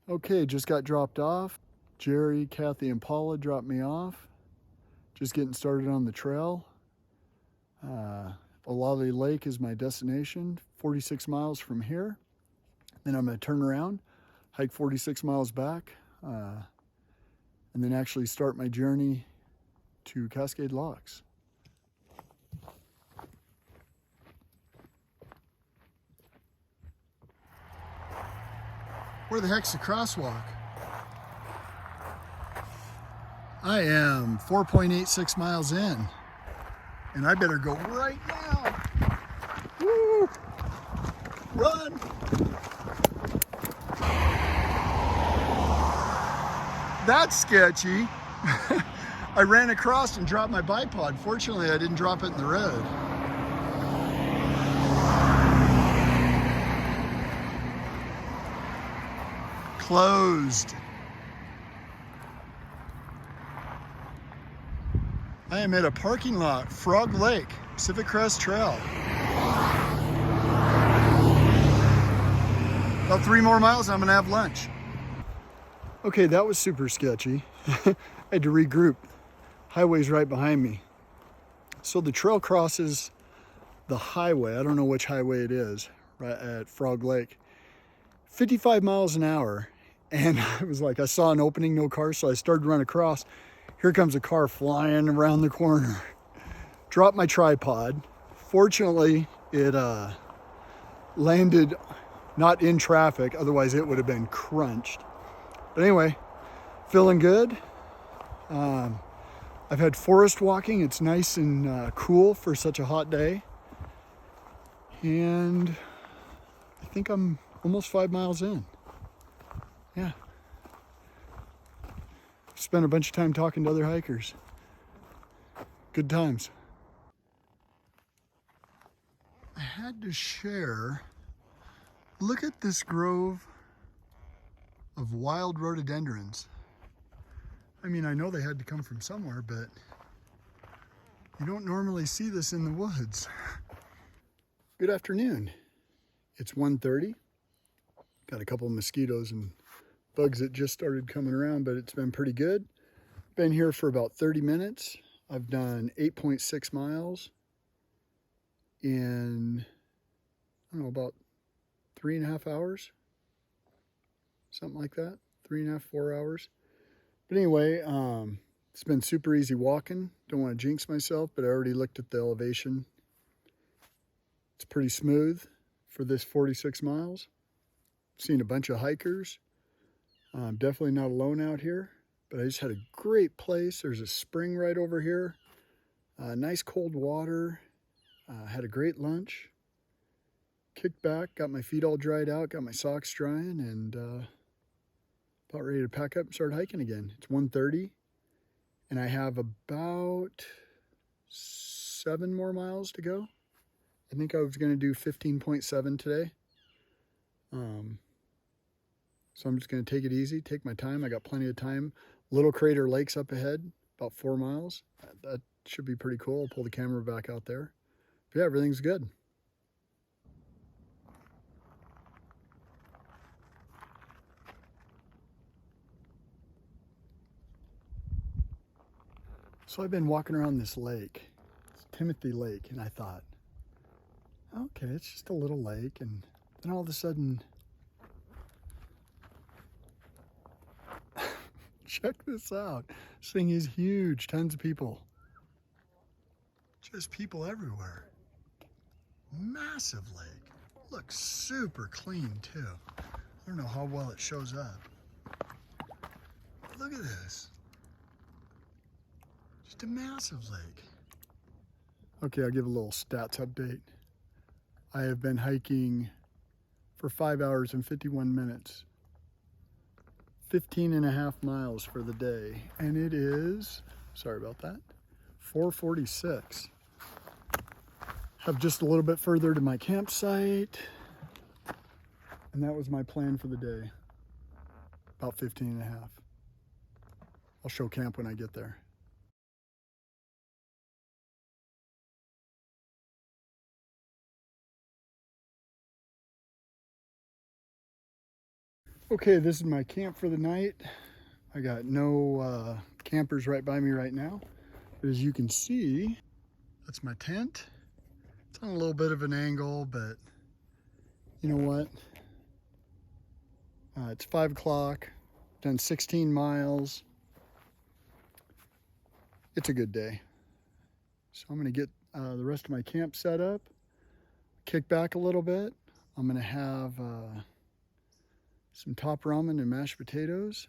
Okay, just got dropped off. Jerry, Kathy, and Paula dropped me off. Just getting started on the trail. Olallie Lake is my destination, 46 miles from here. Then I'm going to turn around, hike 46 miles back, and then actually start my journey to Cascade Locks. Where the heck's the crosswalk? I am 4.86 miles in, and I better go right now. Woo! Run! That's sketchy. I ran across and dropped my bipod. Fortunately, I didn't drop it in the road. Closed. I am at a parking lot, Frog Lake, Pacific Crest Trail. About 3 more miles, I'm gonna have lunch. Okay, that was super sketchy. I had to regroup. Highway's right behind me. So the trail crosses the highway. I don't know which highway it is, right at Frog Lake. 55 miles an hour. And I was like, I saw an opening, no car, so I started to run across. Here comes a car flying around the corner. Dropped my tripod. Fortunately, it landed not in traffic, otherwise it would have been crunched. But anyway, feeling good. I've had forest walking. It's nice and cool for such a hot day. And I think I'm almost 5 miles in. Yeah. Spent a bunch of time talking to other hikers. Good times. I had to share. Look at this grove of wild rhododendrons. I mean, I know they had to come from somewhere, but you don't normally see this in the woods. Good afternoon. It's 1:30. Got a couple of mosquitoes and bugs that just started coming around, but it's been pretty good. Been here for about 30 minutes. I've done 8.6 miles in, I don't know, about 3.5 hours. Something like that. 3.5, 4 hours. But anyway, it's been super easy walking. Don't want to jinx myself, but I already looked at the elevation. It's pretty smooth for this 46 miles. Seen a bunch of hikers. I'm definitely not alone out here, but I just had a great place. There's a spring right over here. Nice cold water. Had a great lunch. Kicked back, got my feet all dried out, got my socks drying, and about ready to pack up and start hiking again. It's 1:30, and I have about 7 more miles to go. I think I was going to do 15.7 today. So I'm just going to take it easy, take my time. I got plenty of time. Little Crater Lake's up ahead, about 4 miles. That should be pretty cool. I'll pull the camera back out there. But yeah, everything's good. So I've been walking around this lake. It's Timothy Lake, and I thought, okay, it's just a little lake. And then all of a sudden, check this out. This thing is huge, tons of people. Just people everywhere. Massive lake. Looks super clean too. I don't know how well it shows up. Look at this. Just a massive lake. Okay, I'll give a little stats update. I have been hiking for 5 hours and 51 minutes. 15.5 miles for the day. And it is, sorry about that, 4:46. Have just a little bit further to my campsite. And that was my plan for the day. About 15.5. I'll show camp when I get there. Okay, this is my camp for the night. I got no campers right by me right now. But as you can see, that's my tent. It's on a little bit of an angle, but you know what? It's 5 o'clock, done 16 miles. It's a good day. So I'm gonna get the rest of my camp set up, kick back a little bit. I'm gonna have some top ramen and mashed potatoes.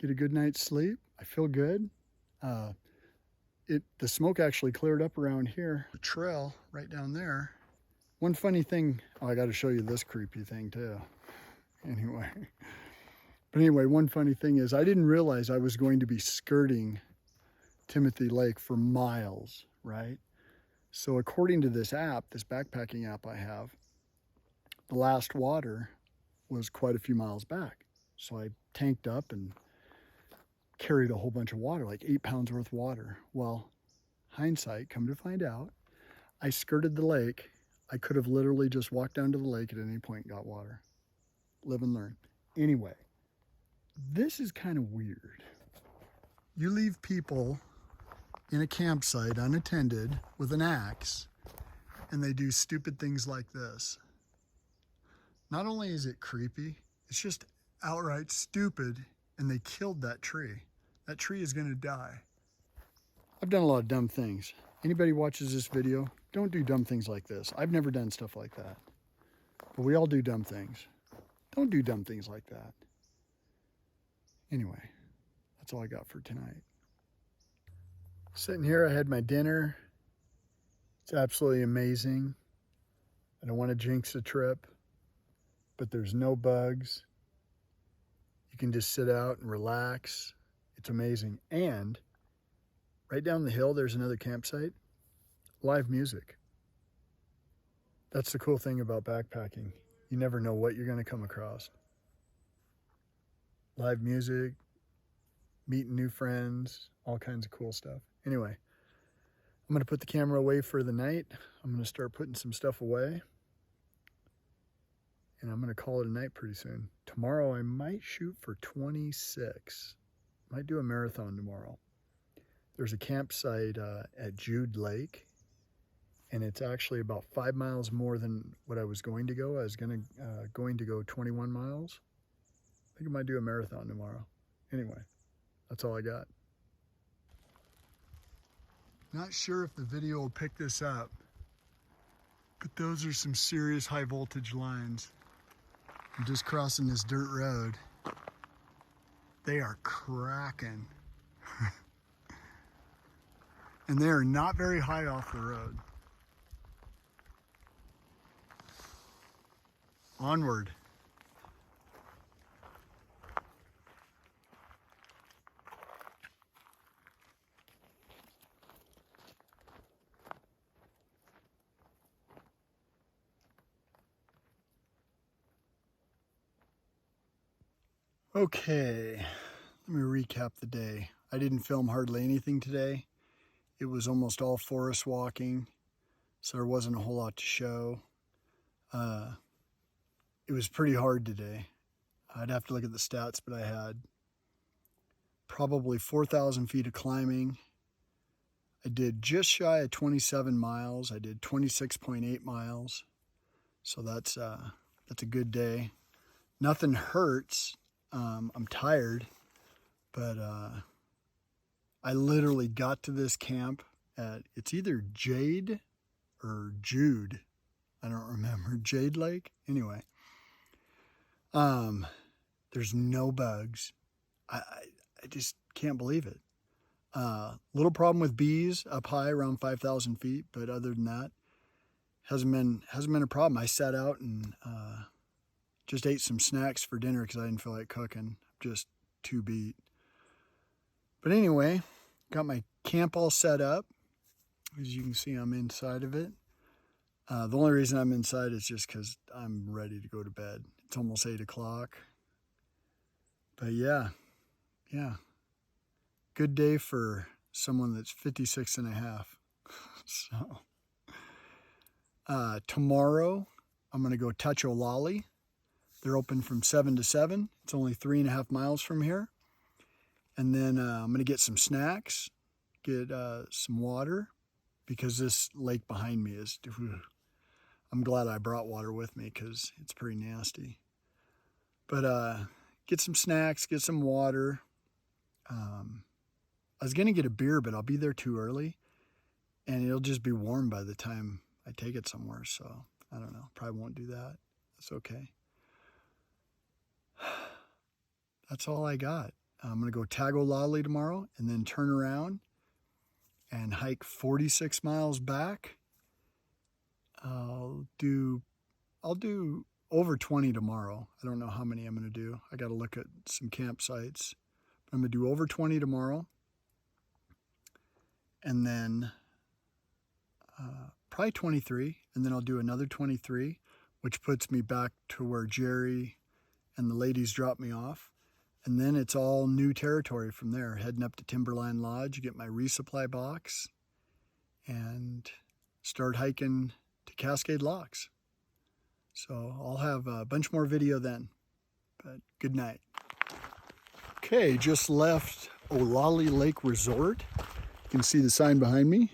Get a good night's sleep. I feel good. The smoke actually cleared up around here. The trail right down there. One funny thing, oh, I got to show you this creepy thing too. Anyway, but anyway, one funny thing is I didn't realize I was going to be skirting Timothy Lake for miles, right? So according to this app, this backpacking app I have, the last water was quite a few miles back. So I tanked up and carried a whole bunch of water, like 8 pounds worth of water. Well, hindsight, come to find out, I skirted the lake. I could have literally just walked down to the lake at any point and got water. Live and learn. Anyway, this is kind of weird. You leave people in a campsite unattended with an axe, and they do stupid things like this. Not only is it creepy, it's just outright stupid, and they killed that tree. That tree is gonna die. I've done a lot of dumb things. Anybody watches this video, don't do dumb things like this. I've never done stuff like that. But we all do dumb things. Don't do dumb things like that. Anyway, that's all I got for tonight. Sitting here, I had my dinner. It's absolutely amazing. I don't want to jinx the trip, but there's no bugs. You can just sit out and relax. It's amazing. And right down the hill, there's another campsite. Live music. That's the cool thing about backpacking. You never know what you're going to come across. Live music, meeting new friends, all kinds of cool stuff. Anyway, I'm going to put the camera away for the night. I'm going to start putting some stuff away. And I'm going to call it a night pretty soon. Tomorrow I might shoot for 26. Might do a marathon tomorrow. There's a campsite at Cascade Lake, and it's actually about 5 miles more than what I was going to go. I was going to go 21 miles. I think I might do a marathon tomorrow. Anyway, that's all I got. Not sure if the video will pick this up, but those are some serious high voltage lines. I'm just crossing this dirt road. They are cracking. And they are not very high off the road. Onward. Okay, let me recap the day. I didn't film hardly anything today. It was almost all forest walking, so there wasn't a whole lot to show. It was pretty hard today. I'd have to look at the stats, but I had probably 4,000 feet of climbing. I did just shy of 27 miles. I did 26.8 miles. So that's a good day. Nothing hurts. I'm tired, but I literally got to this camp at, it's either Jade or Jude. I don't remember. Cascade Lake? Anyway. There's no bugs. I just can't believe it. Little problem with bees up high around 5,000 feet, but other than that, hasn't been a problem. I sat out and just ate some snacks for dinner because I didn't feel like cooking. Just too beat. But anyway, got my camp all set up. As you can see, I'm inside of it. The only reason I'm inside is just because I'm ready to go to bed. It's almost 8 o'clock. But yeah. Good day for someone that's 56 and a half. So, tomorrow I'm going to go touch Olallie. They're open from 7 to 7. It's only 3.5 miles from here. And then I'm going to get some snacks, get some water, because this lake behind me is, I'm glad I brought water with me because it's pretty nasty. But get some snacks, get some water. I was going to get a beer, but I'll be there too early. And it'll just be warm by the time I take it somewhere. So I don't know. Probably won't do that. That's okay. That's all I got. I'm going to go tag Olallie tomorrow and then turn around and hike 46 miles back. I'll do over 20 tomorrow. I don't know how many I'm going to do. I got to look at some campsites. I'm going to do over 20 tomorrow. And then probably 23. And then I'll do another 23, which puts me back to where Jerry and the ladies dropped me off. And then it's all new territory from there. Heading up to Timberline Lodge, get my resupply box, and start hiking to Cascade Locks. So I'll have a bunch more video then. But good night. Okay, just left Olallie Lake Resort. You can see the sign behind me.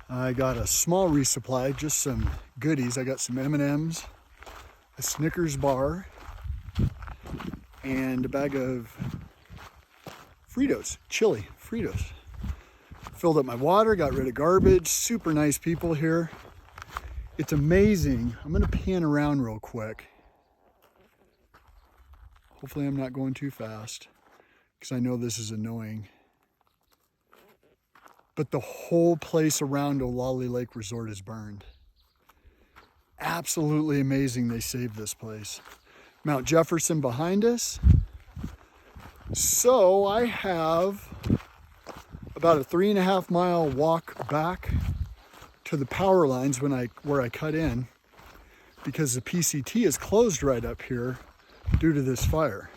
I got a small resupply, just some goodies. I got some M&Ms, a Snickers bar, and a bag of Fritos, chili Fritos. Filled up my water, got rid of garbage. Super nice people here. It's amazing. I'm gonna pan around real quick. Hopefully I'm not going too fast, because I know this is annoying. But the whole place around Olallie Lake Resort is burned. Absolutely amazing they saved this place. Mount Jefferson behind us. So I have about a 3.5 mile walk back to the power lines where I cut in, because the PCT is closed right up here due to this fire.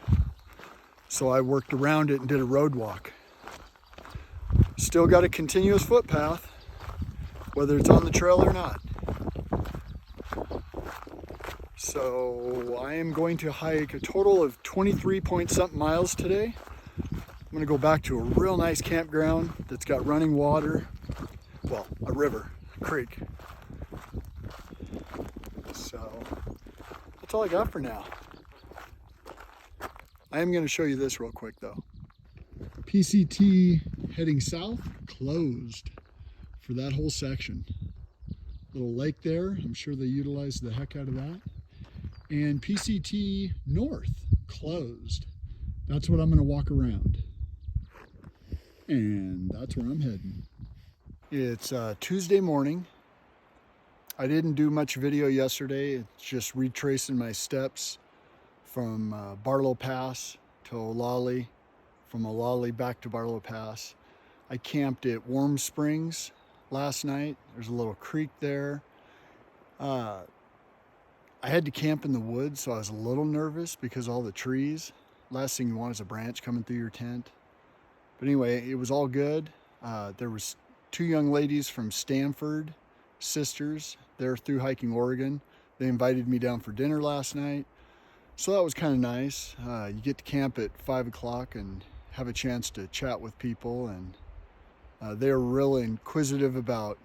So I worked around it and did a road walk. Still got a continuous footpath, whether it's on the trail or not. So I am going to hike a total of 23 point something miles today. I'm going to go back to a real nice campground that's got running water. Well, a river, a creek. So that's all I got for now. I am going to show you this real quick though. PCT heading south, closed for that whole section. Little lake there, I'm sure they utilized the heck out of that. And PCT north, closed. That's what I'm gonna walk around. And that's where I'm heading. It's Tuesday morning. I didn't do much video yesterday. It's just retracing my steps from Barlow Pass to Olallie, from Olallie back to Barlow Pass. I camped at Warm Springs last night. There's a little creek there. I had to camp in the woods, so I was a little nervous because all the trees. Last thing you want is a branch coming through your tent. But anyway, it was all good. There was 2 young ladies from Stanford, sisters. They're through hiking Oregon. They invited me down for dinner last night. So that was kind of nice. You get to camp at 5 o'clock and have a chance to chat with people. And they were really inquisitive about,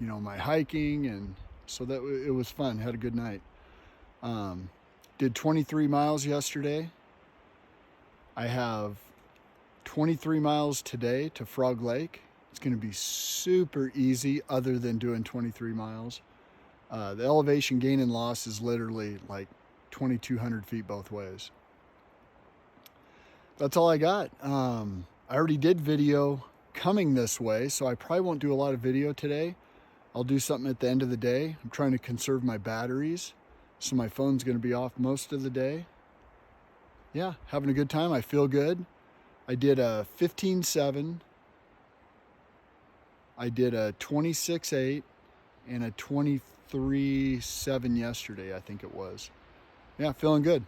my hiking. And so that it was fun. Had a good night. Did 23 miles yesterday. I have 23 miles today to Frog Lake. It's going to be super easy other than doing 23 miles. The elevation gain and loss is literally like 2,200 feet both ways. That's all I got. I already did video coming this way, so I probably won't do a lot of video today. I'll do something at the end of the day. I'm trying to conserve my batteries, so my phone's going to be off most of the day. Yeah, having a good time. I feel good. I did a 15.7. I did a 26.8 and a 23.7 yesterday, I think it was. Yeah, feeling good.